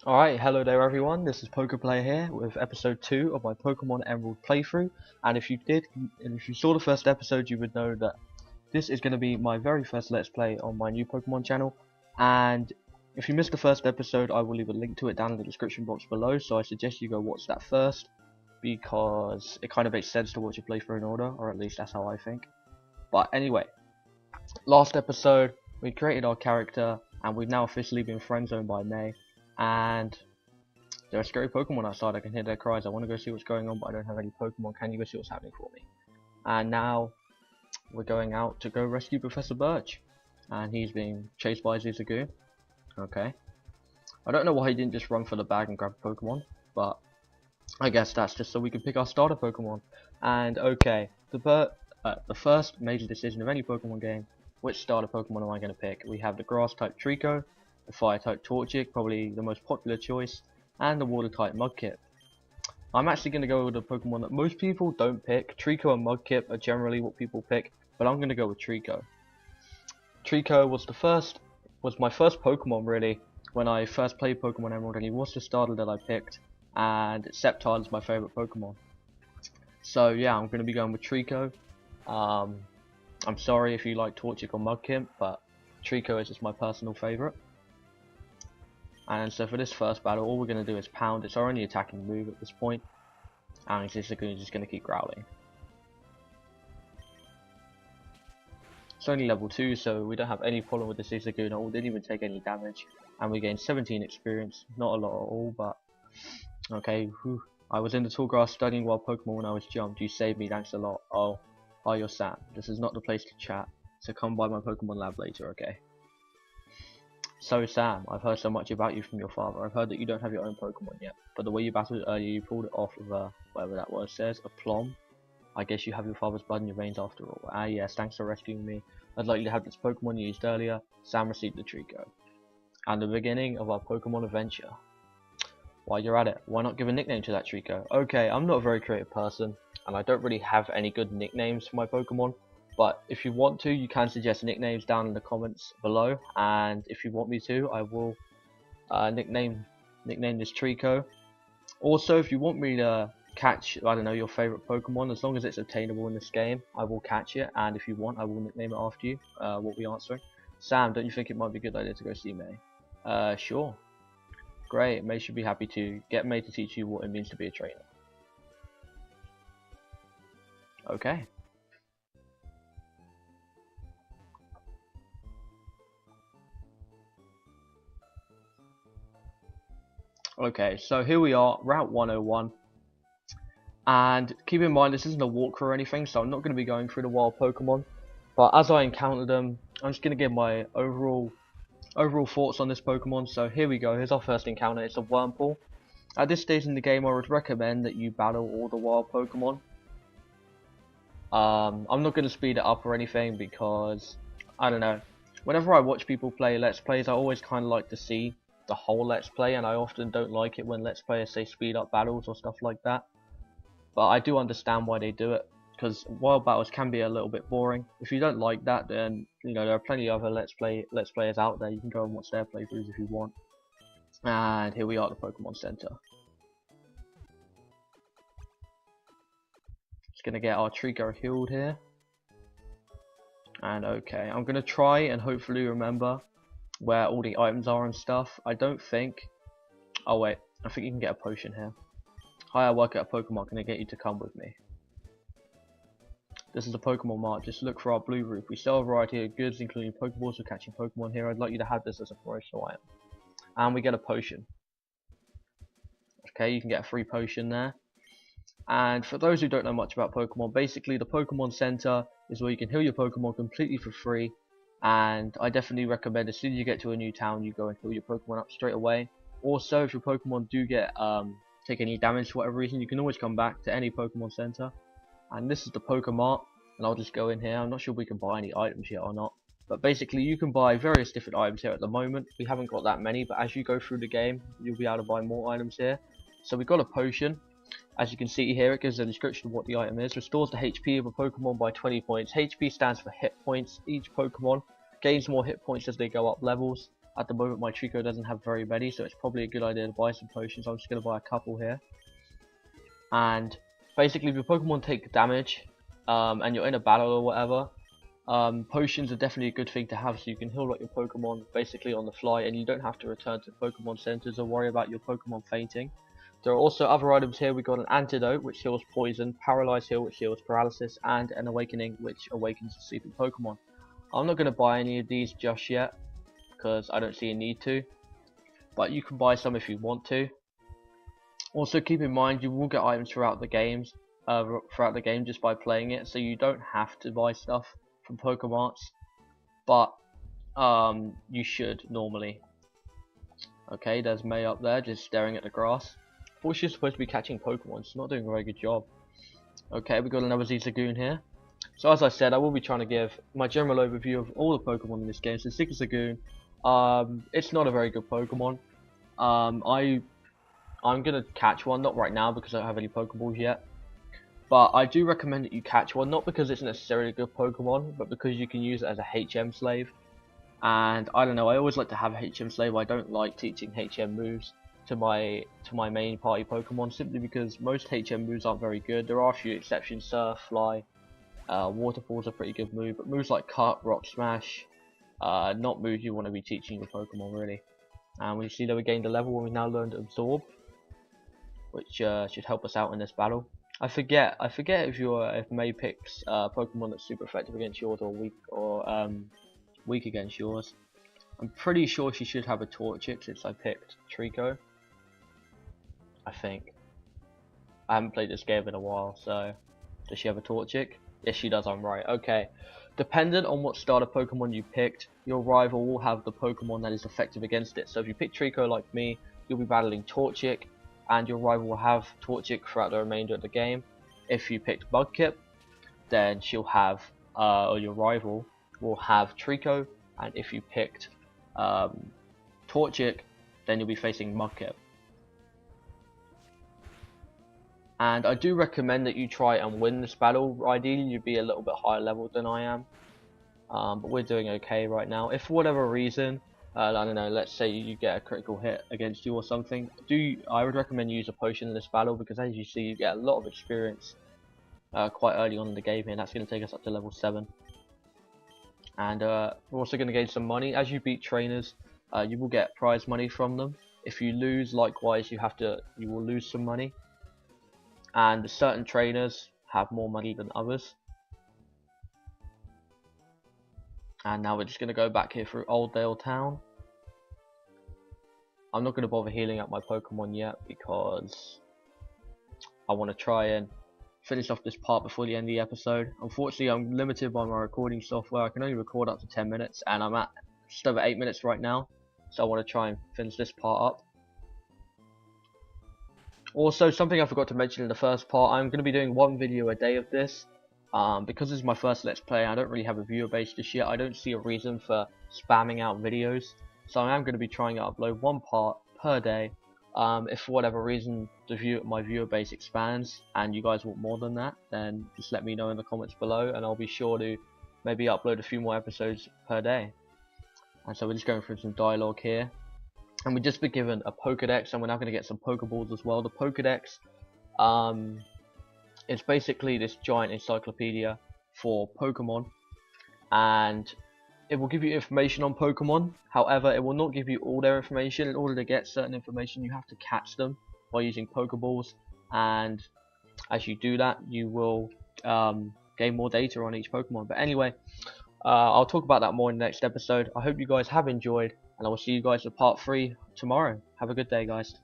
Alright, hello there everyone, this is PokePlayer here with episode 2 of my Pokemon Emerald playthrough, and if you saw the first episode you would know that this is going to be my very first Let's Play on my new Pokemon channel, and if you missed the first episode I will leave a link to it down in the description box below, so I suggest you go watch that first, because it kind of makes sense to watch your playthrough in order, or at least that's how I think. But anyway, last episode we created our character, and we've now officially been friend-zoned by May. And there are scary Pokemon outside. I can hear their cries. I want to go see what's going on, but I don't have any Pokemon. Can you go see what's happening for me? And now we're going out to go rescue Professor Birch, and he's being chased by Zigzagoon. Okay, I don't know why he didn't just run for the bag and grab a Pokemon, but I guess that's just so we can pick our starter Pokemon. And okay, the first major decision of any Pokemon game: which starter Pokemon am I going to pick? We have the Grass type Trico, the Fire type Torchic, probably the most popular choice, and the Water type Mudkip. I'm actually going to go with a Pokemon that most people don't pick. Trico and Mudkip are generally what people pick, but I'm going to go with Trico. Trico was my first Pokemon really when I first played Pokemon Emerald, and he was the starter that I picked, and Sceptile is my favourite Pokemon. So yeah, I'm going to be going with Trico. I'm sorry if you like Torchic or Mudkip, but Trico is just my personal favourite. And so for this first battle, all we're going to do is pound. It's our only attacking move at this point, and Zigzagoon is just going to keep growling. It's only level 2, so we don't have any problem with the Zigzagoon at all. Didn't even take any damage, and we gained 17 experience. Not a lot at all, but okay. Whew. I was in the tall grass studying wild Pokemon when I was jumped. You saved me, thanks a lot. Oh, you're Sam. This is not the place to chat, so come by my Pokemon lab later, okay? So Sam, I've heard so much about you from your father. I've heard that you don't have your own Pokemon yet, but the way you battled earlier, you pulled it off with whatever that word says, a plum. I guess you have your father's blood in your veins after all. Ah yes, thanks for rescuing me. I'd like you to have this Pokemon you used earlier. Sam received the Trico. And the beginning of our Pokemon adventure. While you're at it, why not give a nickname to that Trico? Okay, I'm not a very creative person, and I don't really have any good nicknames for my Pokemon. But if you want to, you can suggest nicknames down in the comments below, and if you want me to, I will nickname this Trico. Also, if you want me to catch, I don't know, your favorite Pokemon, as long as it's obtainable in this game, I will catch it, and if you want, I will nickname it after you. What we answering? Sam, don't you think it might be a good idea to go see May? Sure. Great. May should be happy to get May to teach you what it means to be a trainer. Okay. Okay, so here we are, Route 101, and keep in mind this isn't a walkthrough or anything, so I'm not going to be going through the wild Pokemon, but as I encounter them, I'm just going to give my overall thoughts on this Pokemon. So here we go, here's our first encounter. It's a Wurmple. At this stage in the game, I would recommend that you battle all the wild Pokemon. I'm not going to speed it up or anything, because, I don't know, whenever I watch people play Let's Plays, I always kind of like to see the whole Let's Play, and I often don't like it when Let's Players say speed up battles or stuff like that, but I do understand why they do it, because wild battles can be a little bit boring. If you don't like that, then you know there are plenty of other Let's Players out there. You can go and watch their playthroughs if you want. And here we are at the Pokemon Center. Just gonna get our Trico healed here, and okay, I'm gonna try and hopefully remember where all the items are and stuff. I don't think... Oh wait, I think you can get a potion here. Hi, I work at a Pokemon, can I get you to come with me? This is a Pokemon Mart, just look for our blue roof. We sell a variety of goods including Pokeballs for catching Pokemon here. I'd like you to have this as a promotional item. And we get a potion. Okay, you can get a free potion there. And for those who don't know much about Pokemon, basically the Pokemon Center is where you can heal your Pokemon completely for free. And I definitely recommend as soon as you get to a new town, you go and heal your Pokemon up straight away. Also, if your Pokemon do get take any damage for whatever reason, you can always come back to any Pokemon Center. And this is the Pokemart, and I'll just go in here. I'm not sure if we can buy any items yet or not, but basically you can buy various different items here at the moment. We haven't got that many, but as you go through the game, you'll be able to buy more items here. So we've got a potion. As you can see here, it gives a description of what the item is. Restores the HP of a Pokemon by 20 points. HP stands for hit points. Each Pokemon gains more hit points as they go up levels. At the moment my Trico doesn't have very many, so it's probably a good idea to buy some potions. I'm just going to buy a couple here. And basically if your Pokemon take damage and you're in a battle or whatever, potions are definitely a good thing to have, so you can heal up your Pokemon basically on the fly, and you don't have to return to Pokemon centers or worry about your Pokemon fainting. There are also other items here. We got an antidote which heals poison, paralyze heal which heals paralysis, and an awakening which awakens the sleeping Pokemon. I'm not going to buy any of these just yet because I don't see a need to, but you can buy some if you want to. Also keep in mind you will get items throughout the game just by playing it, so you don't have to buy stuff from Pokemarts, but you should normally. Okay, there's May up there just staring at the grass. I thought she was supposed to be catching Pokemon. She's not doing a very good job. Okay, we got another Zigzagoon here. So as I said, I will be trying to give my general overview of all the Pokemon in this game. So Zigzagoon, it's not a very good Pokemon. I'm gonna catch one, not right now because I don't have any Pokeballs yet. But I do recommend that you catch one, not because it's necessarily a good Pokemon, but because you can use it as a HM slave. And I don't know, I always like to have a HM slave. I don't like teaching HM moves to my main party Pokemon, simply because most HM moves aren't very good. There are a few exceptions. Surf, Fly, Waterfall's a pretty good move, but moves like Cut, Rock Smash, not moves you want to be teaching your Pokemon really. And we see that we gained a level when we now learned Absorb, which should help us out in this battle. I forget if May picks Pokemon that's super effective against yours or weak against yours. I'm pretty sure she should have a Torchic since I picked Trico. I think. I haven't played this game in a while, so does she have a Torchic? Yes, she does. I'm right. Okay. Dependent on what starter Pokemon you picked, your rival will have the Pokemon that is effective against it. So if you pick Trico like me, you'll be battling Torchic, and your rival will have Torchic throughout the remainder of the game. If you picked Mudkip, then she'll have, or your rival will have Trico, and if you picked Torchic, then you'll be facing Mudkip. And I do recommend that you try and win this battle. Ideally, you'd be a little bit higher level than I am, but we're doing okay right now. If for whatever reason, I don't know, let's say you get a critical hit against you or something, I would recommend you use a potion in this battle, because as you see, you get a lot of experience quite early on in the game here. That's going to take us up to level 7. And we're also going to gain some money. As you beat trainers, you will get prize money from them. If you lose, likewise, you will lose some money. And certain trainers have more money than others. And now we're just going to go back here through Oldale Town. I'm not going to bother healing up my Pokemon yet because I want to try and finish off this part before the end of the episode. Unfortunately, I'm limited by my recording software. I can only record up to 10 minutes, and I'm at just over 8 minutes right now. So I want to try and finish this part up. Also, something I forgot to mention in the first part, I'm going to be doing 1 video a day of this. Because this is my first Let's Play, I don't really have a viewer base just yet. I don't see a reason for spamming out videos. So I am going to be trying to upload 1 part per day. If for whatever reason my viewer base expands and you guys want more than that, then just let me know in the comments below, and I'll be sure to maybe upload a few more episodes per day. And so we're just going through some dialogue here. And we've just been given a Pokedex, and we're now going to get some Pokeballs as well. The Pokedex, it's basically this giant encyclopedia for Pokemon, and it will give you information on Pokemon. However, it will not give you all their information. In order to get certain information, you have to catch them by using Pokeballs, and as you do that, you will gain more data on each Pokemon. But anyway, I'll talk about that more in the next episode. I hope you guys have enjoyed, and I will see you guys for part 3 tomorrow. Have a good day, guys.